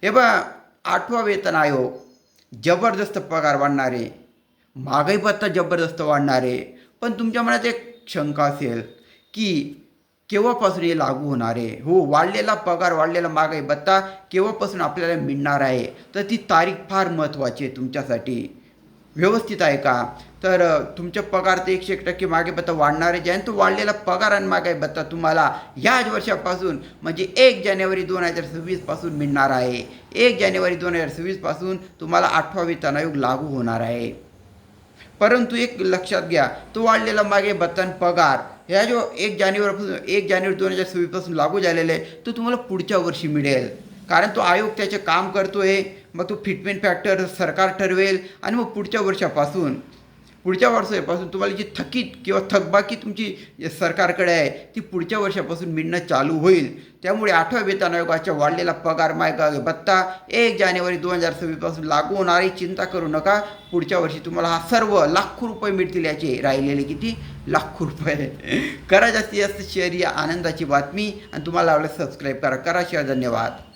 हे बघा, 8वा वेतन आयोग जबरदस्त पगार वाढणार आहे, महागाई भत्ता जबरदस्त वाढणार आहे. पण तुमच्या मनात एक शंका असेल की केव्हापासून हे लागू होणार आहे. हो, वाढलेला पगार, वाढलेला महागाई भत्ता केव्हापासून आपल्याला मिळणार आहे, तर ती तारीख फार महत्त्वाची आहे तुमच्यासाठी. व्यवस्थित आहे का? तर तुमचा पगार तर 101% मागे भत्ता वाढणार आहे. ज्याने तो वाढलेला पगार आणि मागे भत्ता तुम्हाला याच वर्षापासून म्हणजे 1 जानेवारी 2026 पासून मिळणार आहे. 1 जानेवारी 2026 पासून तुम्हाला 8वा वेतन आयोग लागू होणार आहे. परंतु एक लक्षात घ्या, तो वाढलेला मागे भत्ता आणि पगार ह्या जो 1 जानेवारी 2026 पासून लागू झालेला आहे, तो तुम्हाला पुढच्या वर्षी मिळेल. कारण तो आयोग त्याचे काम करतोय. मग तो फिटमेंट फॅक्टर सरकार ठरवेल आणि मग पुढच्या वर्षापासून तुम्हाला जी थकीत किंवा थकबाकी तुमची सरकारकडे आहे ती पुढच्या वर्षापासून मिळणं चालू होईल. त्यामुळे 8व्या वेतन आयोगाच्या वाढलेला पगार महागाई भत्ता 1 जानेवारी 2026 पासून लागू होणारी चिंता करू नका. पुढच्या वर्षी तुम्हाला हा सर्व लाखो रुपये मिळतील. याचे राहिलेले किती? लाखो रुपये. करा जास्तीत जास्त शेअर, या आनंदाची बातमी. आणि तुम्हाला आवडल्यास सबस्क्राईब करा. शेअर. धन्यवाद.